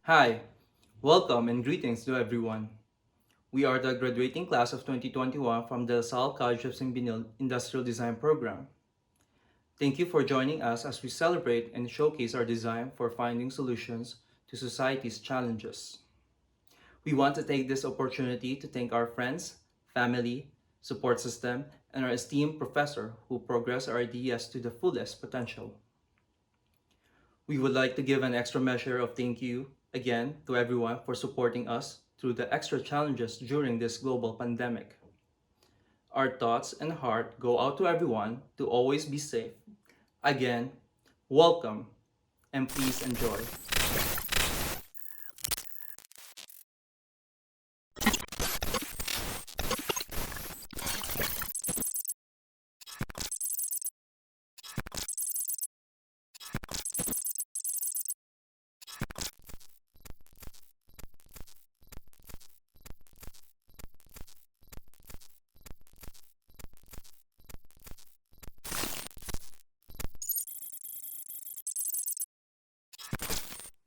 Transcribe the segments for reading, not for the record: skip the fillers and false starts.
Hi, welcome and greetings to everyone. We are the graduating class of 2021 from the Salle College of Benildean Industrial Design program. Thank you for joining us as we celebrate and showcase our design for finding solutions to society's challenges. We want to take this opportunity to thank our friends, family, support system, and our esteemed professor who progress our ideas to the fullest potential. We would like to give an extra measure of thank you again to everyone for supporting us through the extra challenges during this global pandemic. Our thoughts and heart go out to everyone to always be safe. Again, welcome and please enjoy.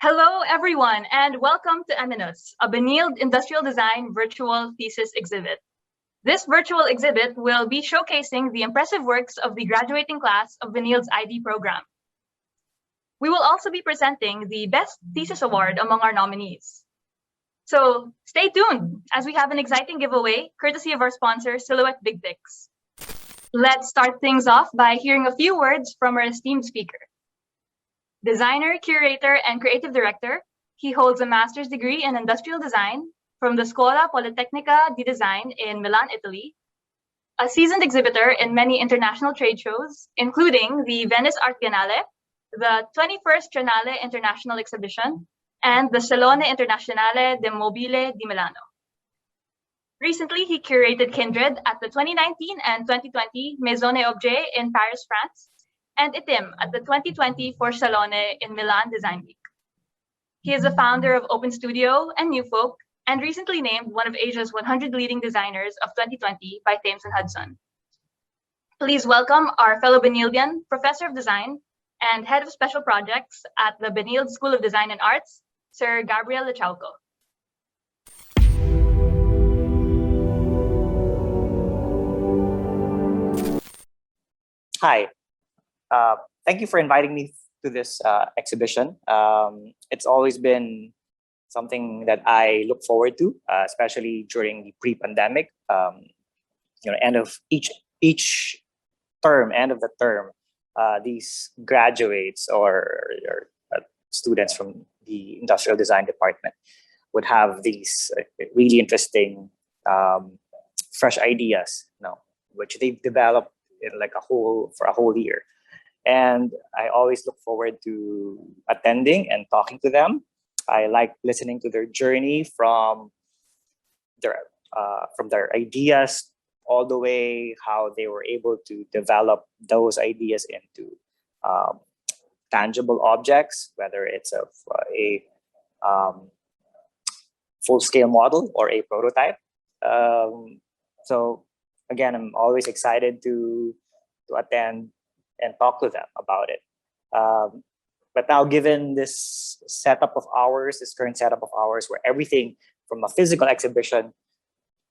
Hello, everyone, and welcome to Eminus, a Benildean Industrial Design virtual thesis exhibit. This virtual exhibit will be showcasing the impressive works of the graduating class of Benilde's ID program. We will also be presenting the Best Thesis Award among our nominees. So stay tuned as we have an exciting giveaway courtesy of our sponsor, Silhouette Big Picks. Let's start things off by hearing a few words from our esteemed speaker. Designer, curator, and creative director, he holds a master's degree in industrial design from the Scuola Politecnica di Design in Milan, Italy, a seasoned exhibitor in many international trade shows, including the Venice Art Biennale, the 21st Triennale International Exhibition, and the Salone Internazionale del Mobile di Milano. Recently, he curated Kindred at the 2019 and 2020 Maison et Objet in Paris, France, and Itim at the 2020 For Salone in Milan Design Week. He is the founder of Open Studio and New Folk, and recently named one of Asia's 100 leading designers of 2020 by Thames and Hudson. Please welcome our fellow Benildean, Professor of Design and Head of Special Projects at the Benilde School of Design and Arts, Sir Gabriel Lechauco. Hi, thank you for inviting me to this exhibition. It's always been something that I look forward to, especially during the pre-pandemic. End of each term, end of the term, these graduates or students from the industrial design department would have these really interesting, fresh ideas, which they've developed in like for a whole year. And I always look forward to attending and talking to them. I like listening to their journey from their ideas all the way how they were able to develop those ideas into um, tangible objects, whether it's a full-scale model or a prototype. So again, I'm always excited to attend and talk to them about it. But now, given this setup of ours, this current setup of ours, where everything from a physical exhibition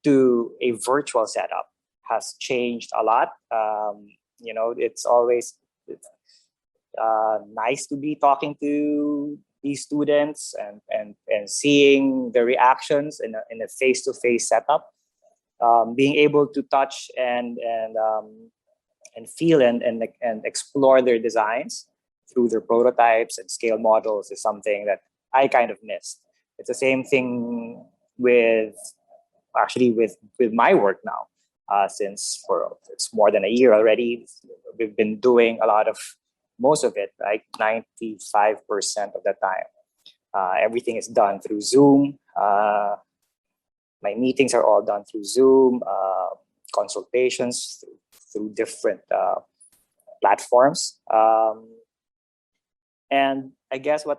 to a virtual setup has changed a lot. It's always nice to be talking to these students and seeing the reactions in a face-to-face setup. Being able to touch and feel and explore their designs through their prototypes and scale models is something that I kind of missed. It's the same thing with my work now. Since for it's more than a year already, we've been doing most of it, like 95% of the time. Everything is done through Zoom. My meetings are all done through Zoom, consultations through different platforms. And I guess what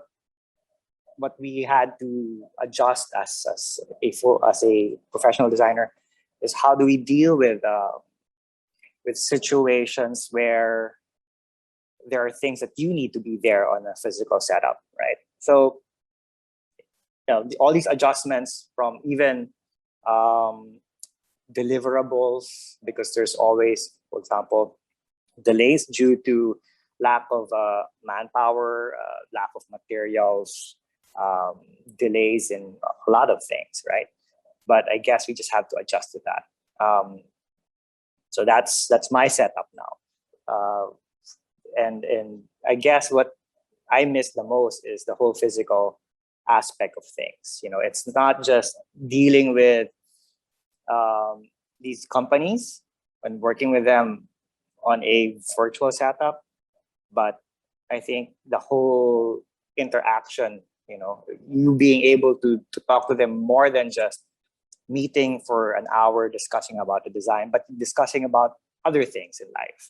we had to adjust as a professional designer is how do we deal with situations where there are things that you need to be there on a physical setup, right? So all these adjustments from even deliverables, because there's always, for example, delays due to lack of manpower, lack of materials, delays in a lot of things, right? But I guess we just have to adjust to that. So that's my setup now, and I guess what I miss the most is the whole physical aspect of things. It's not just dealing with these companies and working with them on a virtual setup, but I think the whole interaction, you being able to talk to them more than just meeting for an hour discussing about the design, but discussing about other things in life.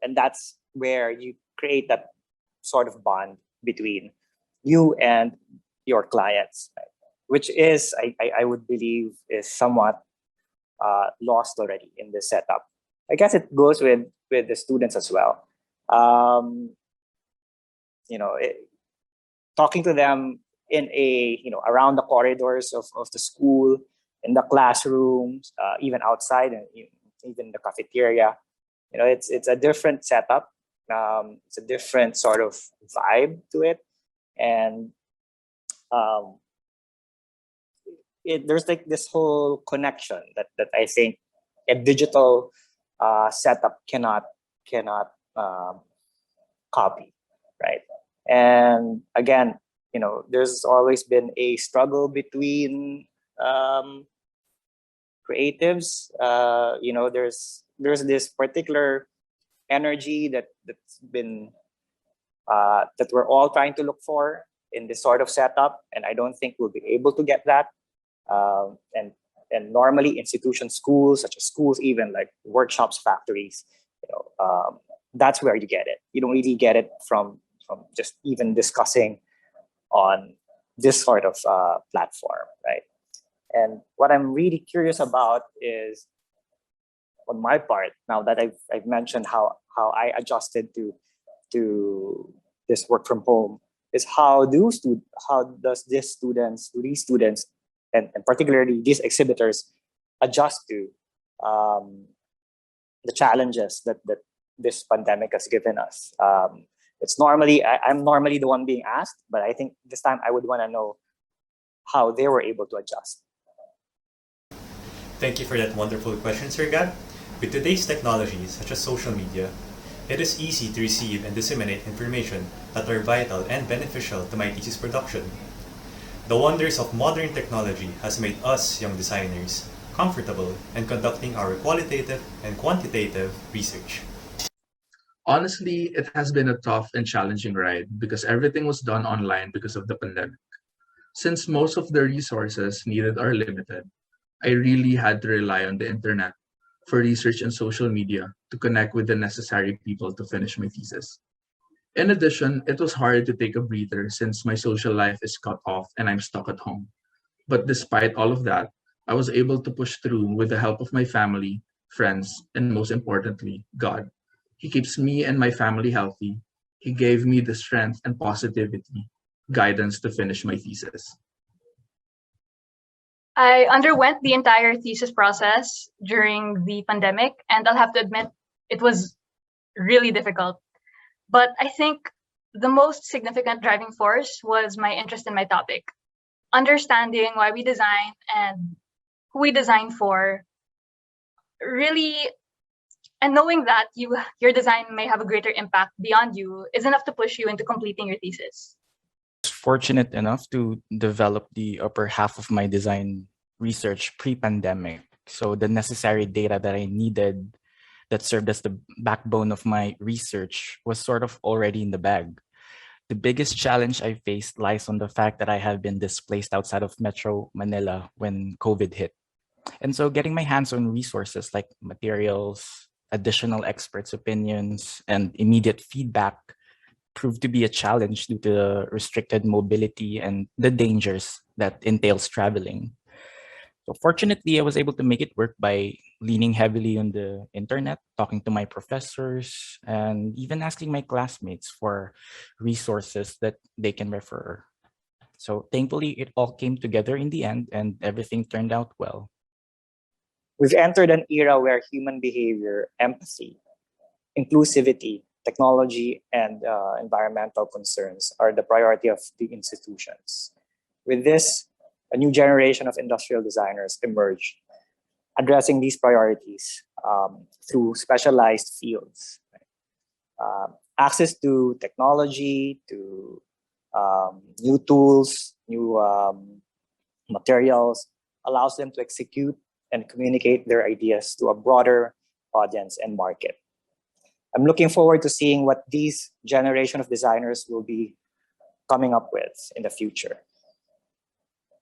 And that's where you create that sort of bond between you and your clients, right? Which is, I would believe, is somewhat lost already in this setup. I guess it goes with the students as well. Talking to them in around the corridors of the school, in the classrooms, even outside, and even the cafeteria. It's a different setup. It's a different sort of vibe to it, and there's like this whole connection that I think a digital setup cannot copy, right? And again, there's always been a struggle between creatives. There's this particular energy that's been that we're all trying to look for in this sort of setup, and I don't think we'll be able to get that. And normally institutions, schools, such as schools, even like workshops, factories, that's where you get it. You don't really get it from just even discussing on this sort of platform, right? And what I'm really curious about is, on my part, now that I've mentioned how I adjusted to this work from home, is how does these students, and particularly these exhibitors, adjust to the challenges that this pandemic has given us. It's normally I'm normally the one being asked, but I think this time I would want to know how they were able to adjust. Thank you for that wonderful question, Sir Gab. With today's technologies, such as social media, it is easy to receive and disseminate information that are vital and beneficial to my thesis production. The wonders of modern technology has made us young designers comfortable in conducting our qualitative and quantitative research. Honestly, it has been a tough and challenging ride because everything was done online because of the pandemic. Since most of the resources needed are limited, I really had to rely on the internet for research and social media to connect with the necessary people to finish my thesis. In addition, it was hard to take a breather since my social life is cut off and I'm stuck at home. But despite all of that, I was able to push through with the help of my family, friends, and most importantly, God. He keeps me and my family healthy. He gave me the strength and positivity, guidance to finish my thesis. I underwent the entire thesis process during the pandemic, and I'll have to admit it was really difficult. But I think the most significant driving force was my interest in my topic. Understanding why we design and who we design for, really, and knowing that your design may have a greater impact beyond you is enough to push you into completing your thesis. Fortunate enough to develop the upper half of my design research pre-pandemic. So the necessary data that I needed that served as the backbone of my research was sort of already in the bag. The biggest challenge I faced lies on the fact that I have been displaced outside of Metro Manila when COVID hit. And so getting my hands on resources like materials, additional experts' opinions, and immediate feedback proved to be a challenge due to the restricted mobility and the dangers that entails traveling. So fortunately, I was able to make it work by leaning heavily on the internet, talking to my professors, and even asking my classmates for resources that they can refer. So thankfully, it all came together in the end and everything turned out well. We've entered an era where human behavior, empathy, inclusivity, technology, and environmental concerns are the priority of the institutions. With this, a new generation of industrial designers emerged, addressing these priorities through specialized fields. Access to technology, to new tools, new materials, allows them to execute and communicate their ideas to a broader audience and market. I'm looking forward to seeing what these generation of designers will be coming up with in the future.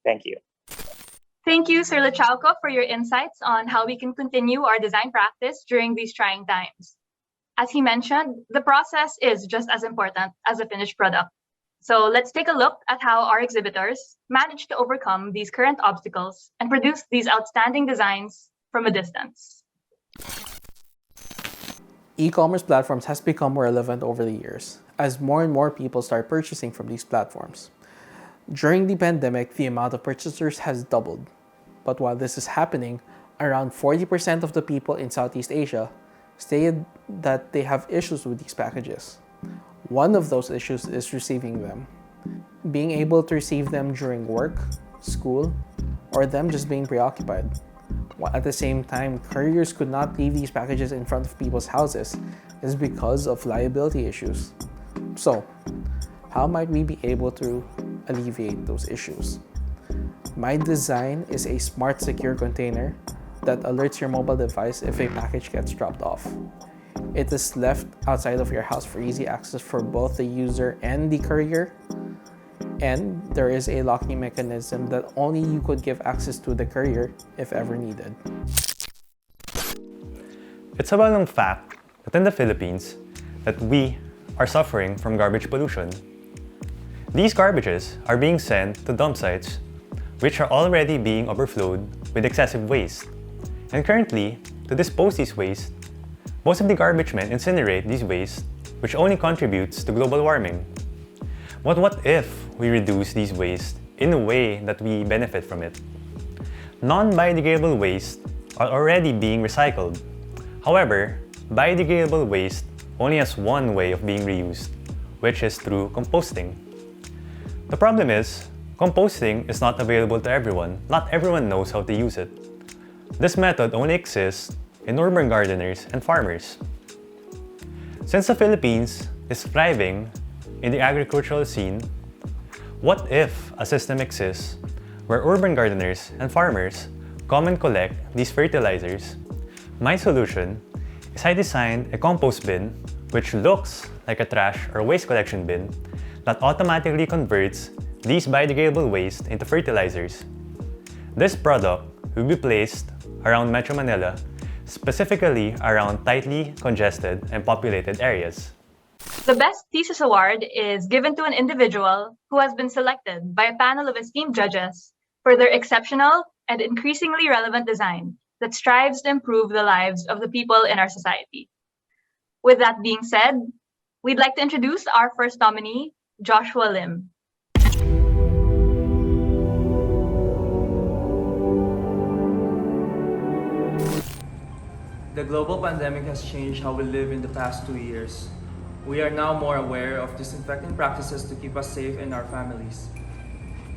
Thank you. Thank you, Sir Lechauco, for your insights on how we can continue our design practice during these trying times. As he mentioned, the process is just as important as the finished product. So let's take a look at how our exhibitors managed to overcome these current obstacles and produce these outstanding designs from a distance. E-commerce platforms has become more relevant over the years as more and more people start purchasing from these platforms. During the pandemic, the amount of purchasers has doubled. But while this is happening, around 40% of the people in Southeast Asia stated that they have issues with these packages. One of those issues is receiving them. Being able to receive them during work, school, or them just being preoccupied. While at the same time, couriers could not leave these packages in front of people's houses is because of liability issues. So, how might we be able to alleviate those issues? My design is a smart, secure container that alerts your mobile device if a package gets dropped off. It is left outside of your house for easy access for both the user and the courier. And there is a locking mechanism that only you could give access to the courier if ever needed. It's a well-known fact that in the Philippines, that we are suffering from garbage pollution. These garbages are being sent to dump sites, which are already being overflowed with excessive waste. And currently, to dispose these waste, most of the garbage men incinerate these waste, which only contributes to global warming. But what if we reduce these waste in a way that we benefit from it? Non-biodegradable waste are already being recycled. However, biodegradable waste only has one way of being reused, which is through composting. The problem is, composting is not available to everyone. Not everyone knows how to use it. This method only exists in urban gardeners and farmers. Since the Philippines is thriving in the agricultural scene, what if a system exists where urban gardeners and farmers come and collect these fertilizers? My solution is I designed a compost bin which looks like a trash or waste collection bin that automatically converts these biodegradable waste into fertilizers. This product will be placed around Metro Manila, specifically around tightly congested and populated areas. The Best Thesis Award is given to an individual who has been selected by a panel of esteemed judges for their exceptional and increasingly relevant design that strives to improve the lives of the people in our society. With that being said, we'd like to introduce our first nominee, Joshua Lim. The global pandemic has changed how we live in the past 2 years. We are now more aware of disinfecting practices to keep us safe and our families.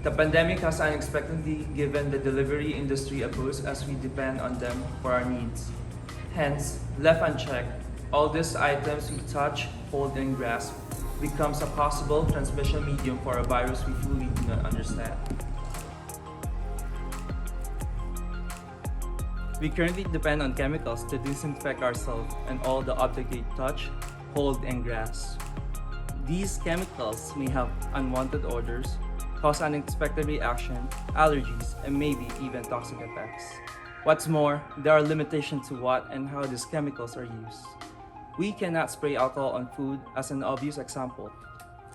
The pandemic has unexpectedly given the delivery industry a boost as we depend on them for our needs. Hence, left unchecked, all these items we touch, hold, and grasp becomes a possible transmission medium for a virus we fully do not understand. We currently depend on chemicals to disinfect ourselves and all the objects we touch, hold, and grasp. These chemicals may have unwanted odors, cause unexpected reaction, allergies, and maybe even toxic effects. What's more, there are limitations to what and how these chemicals are used. We cannot spray alcohol on food as an obvious example,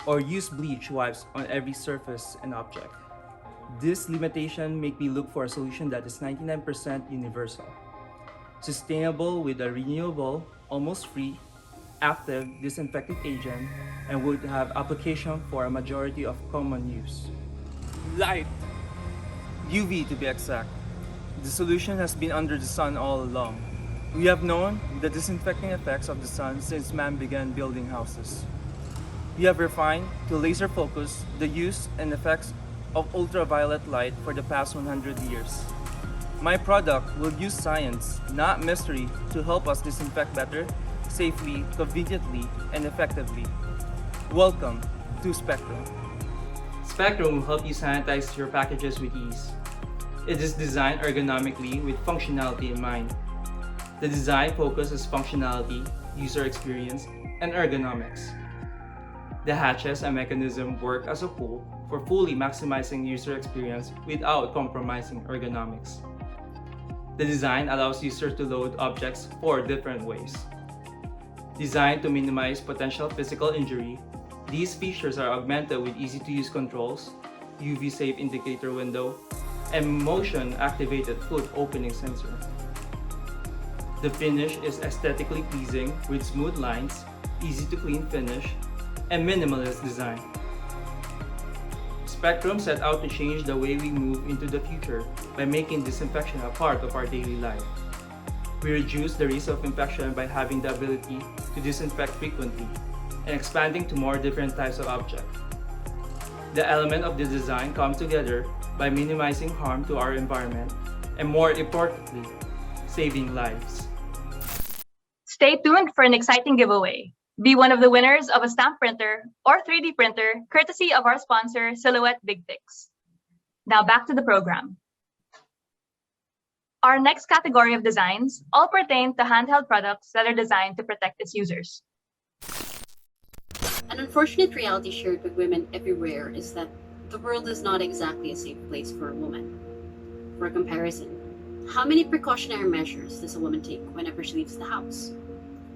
or use bleach wipes on every surface and object. This limitation make me look for a solution that is 99% universal, sustainable with a renewable, almost free, active disinfecting agent, and would have application for a majority of common use. Light. UV to be exact. The solution has been under the sun all along. We have known the disinfecting effects of the sun since man began building houses. We have refined to laser focus the use and effects of ultraviolet light for the past 100 years. My product will use science, not mystery, to help us disinfect better, safely, conveniently, and effectively. Welcome to Spectrum. Spectrum will help you sanitize your packages with ease. It is designed ergonomically with functionality in mind. The design focuses functionality, user experience, and ergonomics. The hatches and mechanism work as a whole for fully maximizing user experience without compromising ergonomics. The design allows users to load objects 4 different ways. Designed to minimize potential physical injury, these features are augmented with easy-to-use controls, UV-safe indicator window, and motion-activated foot opening sensor. The finish is aesthetically pleasing with smooth lines, easy-to-clean finish, and minimalist design. Spectrum set out to change the way we move into the future by making disinfection a part of our daily life. We reduce the risk of infection by having the ability to disinfect frequently and expanding to more different types of objects. The element of the design come together by minimizing harm to our environment and, more importantly, saving lives. Stay tuned for an exciting giveaway. Be one of the winners of a stamp printer or 3D printer, courtesy of our sponsor, Silhouette Big Fix. Now back to the program. Our next category of designs all pertain to handheld products that are designed to protect its users. An unfortunate reality shared with women everywhere is that the world is not exactly a safe place for a woman. For comparison, how many precautionary measures does a woman take whenever she leaves the house?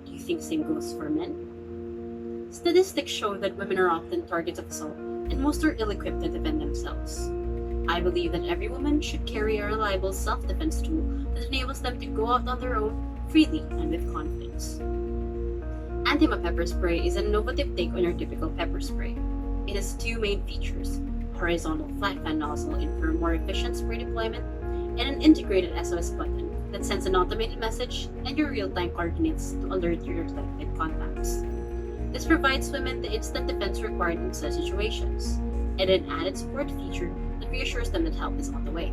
Do you think the same goes for men? Statistics show that women are often targets of assault and most are ill-equipped to defend themselves. I believe that every woman should carry a reliable self-defense tool that enables them to go out on their own freely and with confidence. Antima pepper spray is an innovative take on your typical pepper spray. It has 2 main features: horizontal flat fan nozzle for more efficient spray deployment, and an integrated SOS button that sends an automated message and your real-time coordinates to alert your selected contacts. This provides women the instant defense required in such situations, and an added support feature that reassures them that help is on the way.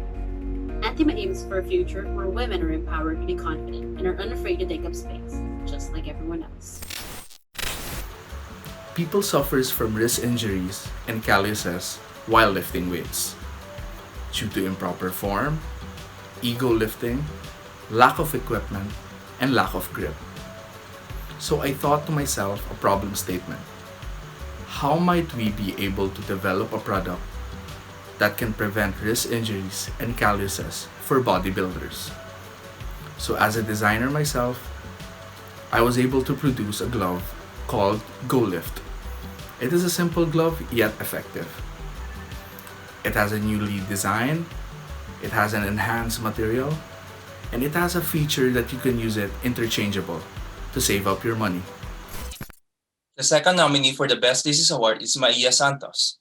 Antima aims for a future where women are empowered to be confident and are unafraid to take up space, just like everyone else. People suffers from wrist injuries and calluses while lifting weights due to improper form, ego lifting, lack of equipment, and lack of grip. So I thought to myself a problem statement. How might we be able to develop a product that can prevent wrist injuries and calluses for bodybuilders? So as a designer myself, I was able to produce a glove called Go Lift. It is a simple glove yet effective. It has a new lead design, it has an enhanced material, and it has a feature that you can use it interchangeable to save up your money. The second nominee for the Best Thesis Award is Maia Santos.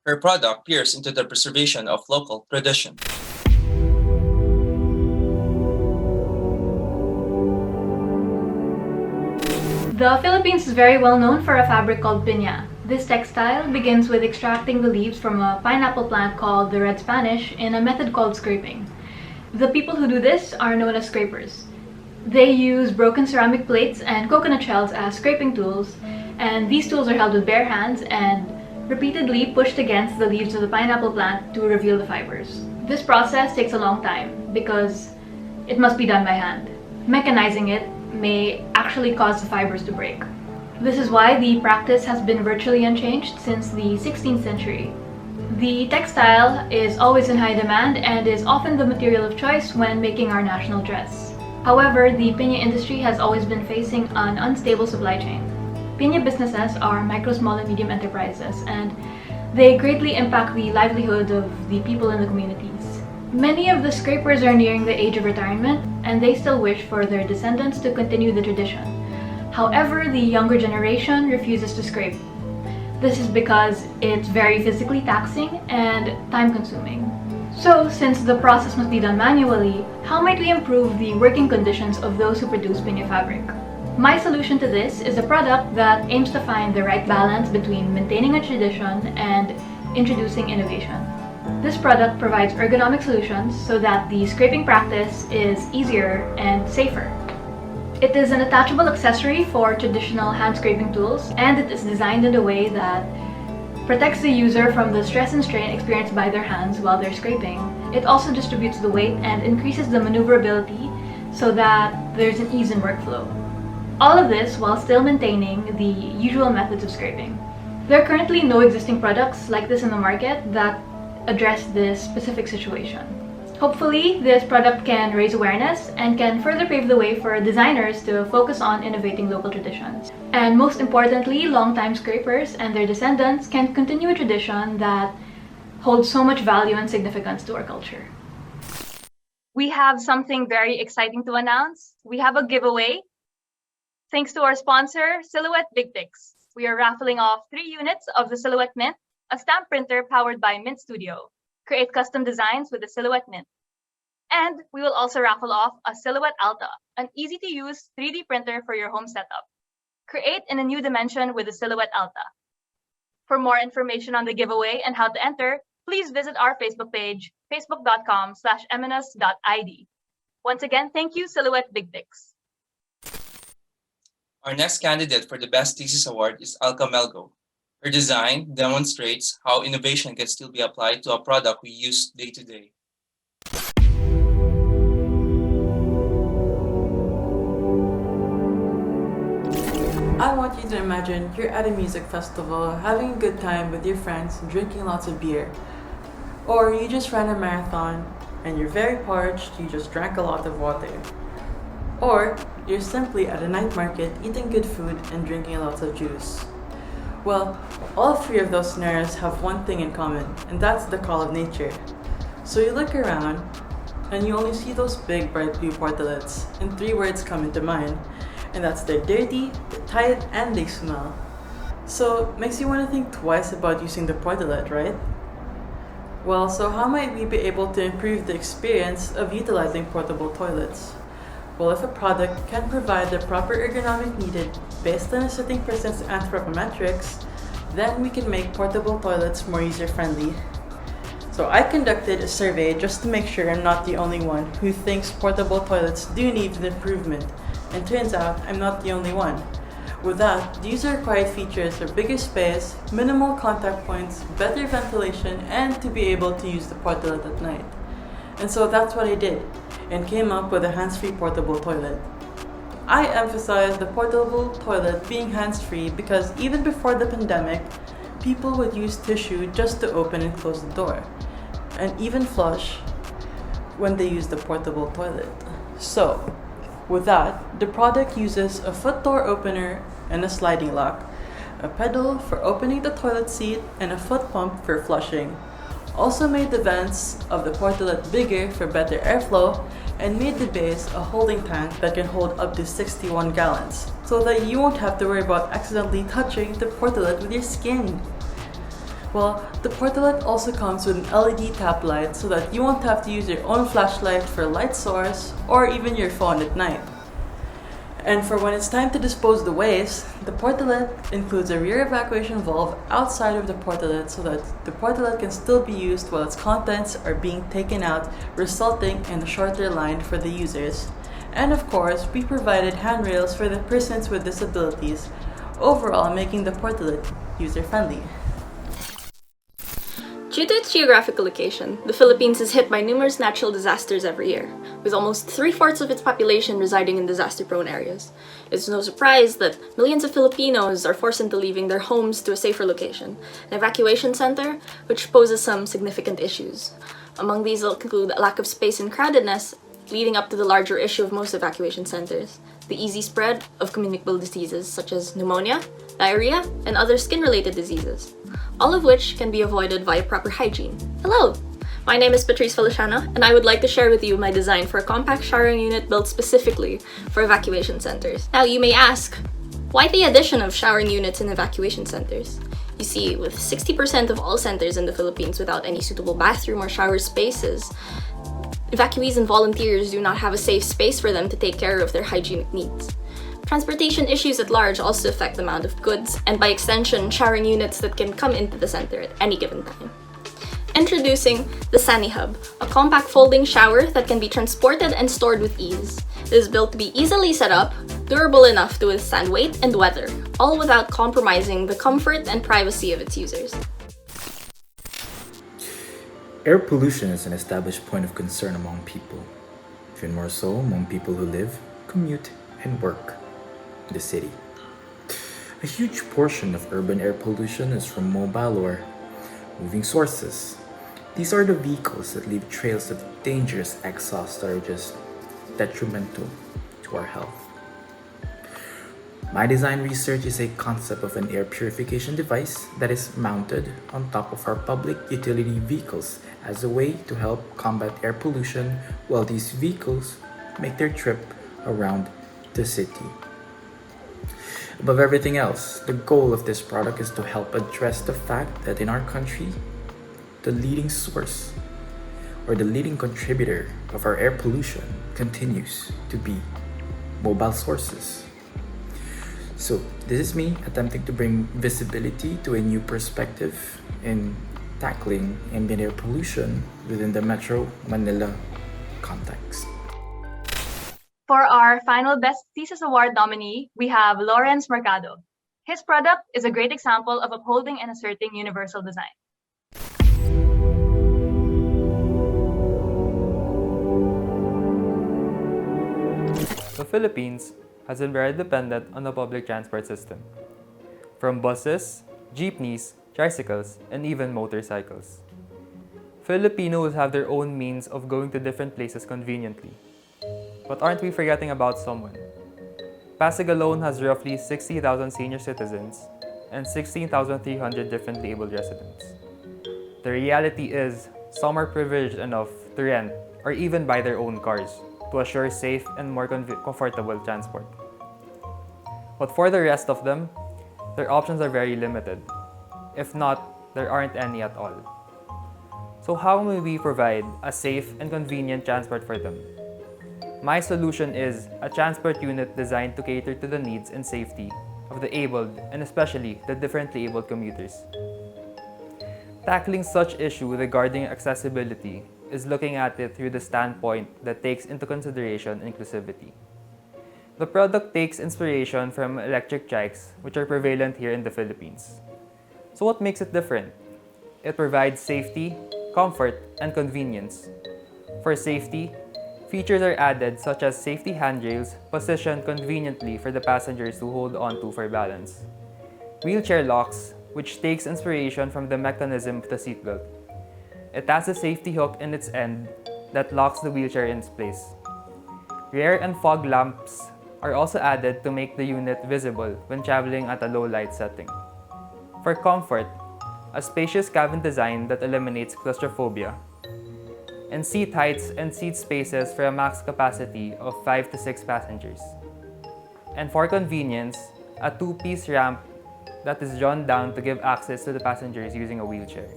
Her product peers into the preservation of local tradition. The Philippines is very well known for a fabric called piña. This textile begins with extracting the leaves from a pineapple plant called the red Spanish in a method called scraping. The people who do this are known as scrapers. They use broken ceramic plates and coconut shells as scraping tools, and these tools are held with bare hands and repeatedly pushed against the leaves of the pineapple plant to reveal the fibers. This process takes a long time because it must be done by hand. Mechanizing it may actually cause the fibers to break. This is why the practice has been virtually unchanged since the 16th century. The textile is always in high demand and is often the material of choice when making our national dress. However, the piña industry has always been facing an unstable supply chain. Piña businesses are micro, small, and medium enterprises, and they greatly impact the livelihood of the people in the communities. Many of the scrapers are nearing the age of retirement, and they still wish for their descendants to continue the tradition. However, the younger generation refuses to scrape. This is because it's very physically taxing and time-consuming. So, since the process must be done manually, how might we improve the working conditions of those who produce piña fabric? My solution to this is a product that aims to find the right balance between maintaining a tradition and introducing innovation. This product provides ergonomic solutions so that the scraping practice is easier and safer. It is an attachable accessory for traditional hand scraping tools, and it is designed in a way that protects the user from the stress and strain experienced by their hands while they're scraping. It also distributes the weight and increases the maneuverability so that there's an ease in workflow. All of this while still maintaining the usual methods of scraping. There are currently no existing products like this in the market that address this specific situation. Hopefully, this product can raise awareness and can further pave the way for designers to focus on innovating local traditions. And most importantly, longtime scrapers and their descendants can continue a tradition that holds so much value and significance to our culture. We have something very exciting to announce. We have a giveaway. Thanks to our sponsor, Silhouette Big Picks. We are raffling off 3 units of the Silhouette Mint, a stamp printer powered by Mint Studio. Create custom designs with the Silhouette Mint. And we will also raffle off a Silhouette Alta, an easy-to-use 3D printer for your home setup. Create in a new dimension with the Silhouette Alta. For more information on the giveaway and how to enter, please visit our Facebook page, facebook.com/eminus.id. Once again, thank you, Silhouette Big Picks. Our next candidate for the Best Thesis Award is Alka Melgo. Her design demonstrates how innovation can still be applied to a product we use day to day. I want you to imagine you're at a music festival, having a good time with your friends, drinking lots of beer. Or you just ran a marathon and you're very parched, you just drank a lot of water. Or you're simply at a night market eating good food and drinking lots of juice. Well, all 3 of those scenarios have one thing in common, and that's the call of nature. So you look around and you only see those big bright blue portlets, and 3 words come into mind, and that's they're dirty, they're tight, and they smell. So it makes you want to think twice about using the portlet, right? Well, so how might we be able to improve the experience of utilizing portable toilets? Well, if a product can provide the proper ergonomic needed based on a certain person's anthropometrics, then we can make portable toilets more user-friendly. So I conducted a survey just to make sure I'm not the only one who thinks portable toilets do need an improvement, and turns out I'm not the only one. With that, the user-required features are bigger space, minimal contact points, better ventilation, and to be able to use the portlet at night. And so that's what I did, and came up with a hands-free portable toilet. I emphasize the portable toilet being hands-free because even before the pandemic, people would use tissue just to open and close the door, and even flush when they use the portable toilet. So, with that, the product uses a foot door opener and a sliding lock, a pedal for opening the toilet seat, and a foot pump for flushing. Also made the vents of the portlet bigger for better airflow, and made the base a holding tank that can hold up to 61 gallons, so that you won't have to worry about accidentally touching the portlet with your skin. Well, the portlet also comes with an LED tap light so that you won't have to use your own flashlight for light source or even your phone at night. And for when it's time to dispose the waste, the portlet includes a rear evacuation valve outside of the portlet so that the portlet can still be used while its contents are being taken out, resulting in a shorter line for the users. And of course, we provided handrails for the persons with disabilities, overall making the portlet user-friendly. Due to its geographical location, the Philippines is hit by numerous natural disasters every year, with almost 3/4 of its population residing in disaster-prone areas. It's no surprise that millions of Filipinos are forced into leaving their homes to a safer location, an evacuation center, which poses some significant issues. Among these include lack of space and crowdedness, leading up to the larger issue of most evacuation centers, the easy spread of communicable diseases such as pneumonia, diarrhea, and other skin-related diseases, all of which can be avoided via proper hygiene. Hello! My name is Patrice Feliciana, and I would like to share with you my design for a compact showering unit built specifically for evacuation centers. Now you may ask, why the addition of showering units in evacuation centers? You see, with 60% of all centers in the Philippines without any suitable bathroom or shower spaces, evacuees and volunteers do not have a safe space for them to take care of their hygienic needs. Transportation issues at large also affect the amount of goods, and by extension, showering units that can come into the center at any given time. Introducing the Sani Hub, a compact folding shower that can be transported and stored with ease. It is built to be easily set up, durable enough to withstand weight and weather, all without compromising the comfort and privacy of its users. Air pollution is an established point of concern among people, even more so among people who live, commute, and work in the city. A huge portion of urban air pollution is from mobile or moving sources. These are the vehicles that leave trails of dangerous exhaust that are just detrimental to our health. My design research is a concept of an air purification device that is mounted on top of our public utility vehicles as a way to help combat air pollution while these vehicles make their trip around the city. Above everything else, the goal of this product is to help address the fact that in our country, the leading source or the leading contributor of our air pollution continues to be mobile sources. So this is me attempting to bring visibility to a new perspective in tackling ambient air pollution within the Metro Manila context. For our final Best Thesis Award nominee, we have Lawrence Mercado. His product is a great example of upholding and asserting universal design. The Philippines has been very dependent on the public transport system, from buses, jeepneys, tricycles, and even motorcycles. Filipinos have their own means of going to different places conveniently. But aren't we forgetting about someone? Pasig alone has roughly 60,000 senior citizens and 16,300 differently abled residents. The reality is, some are privileged enough to rent or even buy their own cars to assure safe and more comfortable transport. But for the rest of them, their options are very limited. If not, there aren't any at all. So how may we provide a safe and convenient transport for them? My solution is a transport unit designed to cater to the needs and safety of the abled and especially the differently abled commuters. Tackling such issue regarding accessibility is looking at it through the standpoint that takes into consideration inclusivity. The product takes inspiration from electric trikes, which are prevalent here in the Philippines. So what makes it different? It provides safety, comfort, and convenience. For safety, features are added such as safety handrails positioned conveniently for the passengers to hold onto for balance. Wheelchair locks, which takes inspiration from the mechanism of the seatbelt. It has a safety hook in its end that locks the wheelchair in place. Rear and fog lamps are also added to make the unit visible when traveling at a low light setting. For comfort, a spacious cabin design that eliminates claustrophobia, and seat heights and seat spaces for a max capacity of 5 to 6 passengers. And for convenience, a two-piece ramp that is drawn down to give access to the passengers using a wheelchair.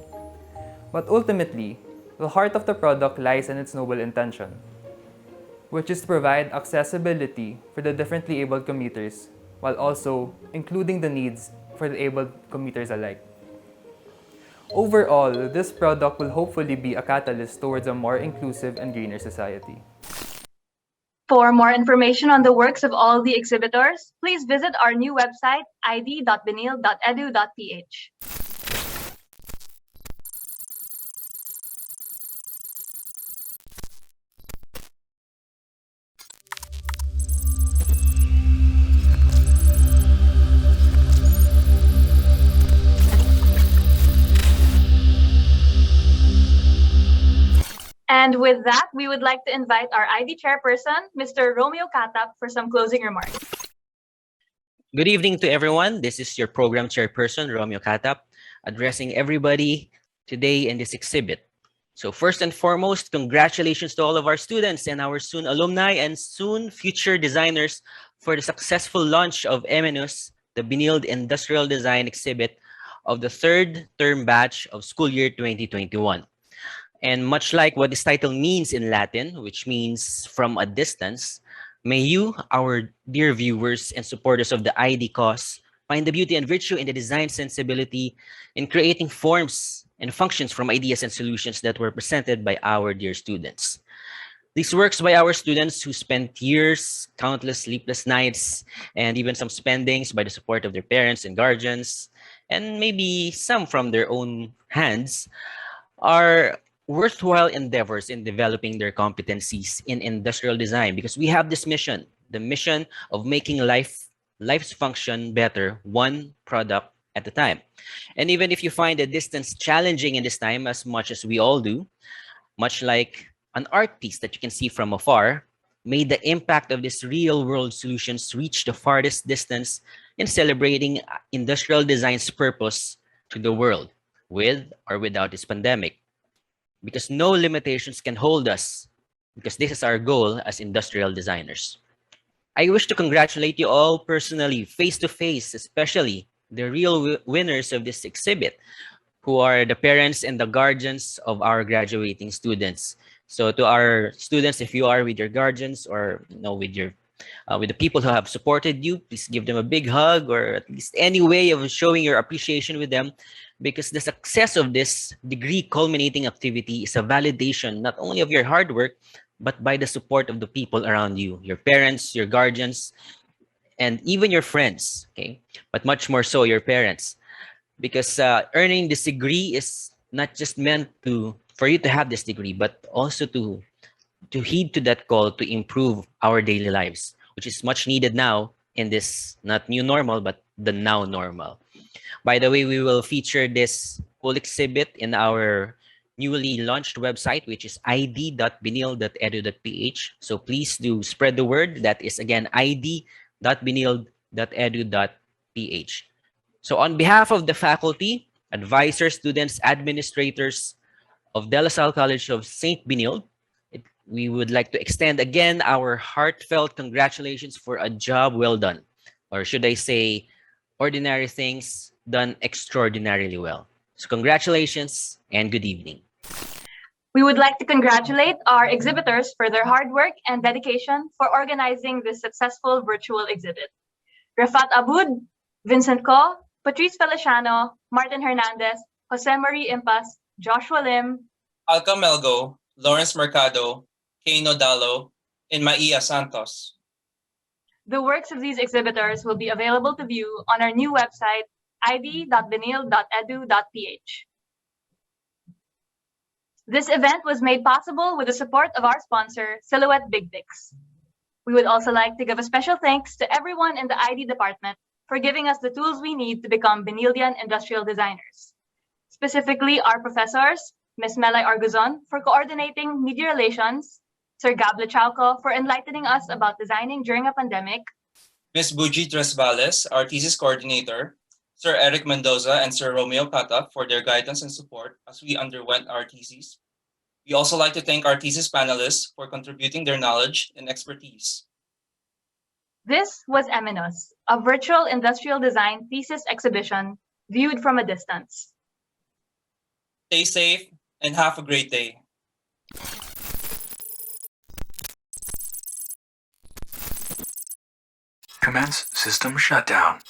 But ultimately, the heart of the product lies in its noble intention, which is to provide accessibility for the differently abled commuters while also including the needs for the abled commuters alike. Overall, this product will hopefully be a catalyst towards a more inclusive and greener society. For more information on the works of all the exhibitors, please visit our new website, id.benil.edu.ph. And with that, we would like to invite our ID chairperson, Mr. Romeo Catap, for some closing remarks. Good evening to everyone. This is your program chairperson, Romeo Catap, addressing everybody today in this exhibit. So first and foremost, congratulations to all of our students and our soon alumni and soon future designers for the successful launch of Eminus, the Benildean Industrial Design exhibit of the third term batch of school year 2021. And much like what this title means in Latin, which means from a distance, may you, our dear viewers and supporters of the ID cause, find the beauty and virtue in the design sensibility in creating forms and functions from ideas and solutions that were presented by our dear students. These works by our students who spent years, countless sleepless nights, and even some spendings by the support of their parents and guardians, and maybe some from their own hands, are worthwhile endeavors in developing their competencies in industrial design, because we have this mission, the mission of making life's function better, one product at a time. And even if you find the distance challenging in this time, as much as we all do, much like an art piece that you can see from afar, may the impact of these real-world solutions reach the farthest distance in celebrating industrial design's purpose to the world, with or without this pandemic. Because no limitations can hold us, because this is our goal as industrial designers. I wish to congratulate you all personally, face-to-face, especially the real winners of this exhibit, who are the parents and the guardians of our graduating students. So to our students, if you are with your guardians or with the people who have supported you, please give them a big hug, or at least any way of showing your appreciation with them, because the success of this degree culminating activity is a validation not only of your hard work, but by the support of the people around you, your parents, your guardians, and even your friends, okay? But much more so your parents, because earning this degree is not just meant for you to have this degree, but also to heed to that call to improve our daily lives, which is much needed now in this not new normal, but the now normal. By the way, we will feature this whole exhibit in our newly launched website, which is id.benil.edu.ph. So please do spread the word. That is, again, id.benil.edu.ph. So on behalf of the faculty, advisors, students, administrators of De La Salle College of St. Benilde, we would like to extend again our heartfelt congratulations for a job well done. Or should I say, ordinary things done extraordinarily well. So congratulations and good evening. We would like to congratulate our exhibitors for their hard work and dedication for organizing this successful virtual exhibit. Rafat Abud, Vincent Ko, Patrice Feliciano, Martin Hernandez, Jose Marie Impas, Joshua Lim, Alca Melgo, Lawrence Mercado, Kano Dalo, and Maia Santos. The works of these exhibitors will be available to view on our new website, id.benil.edu.ph. This event was made possible with the support of our sponsor, Silhouette Big Bics. We would also like to give a special thanks to everyone in the ID department for giving us the tools we need to become Benildean Industrial Designers. Specifically, our professors, Ms. Melay Arguzon for coordinating media relations, Sir Gable Chauco for enlightening us about designing during a pandemic, Ms. Buji Tresvales, our thesis coordinator, Sir Eric Mendoza and Sir Romeo Katak for their guidance and support as we underwent our thesis. We also like to thank our thesis panelists for contributing their knowledge and expertise. This was Eminus, a virtual industrial design thesis exhibition viewed from a distance. Stay safe and have a great day. Commence system shutdown.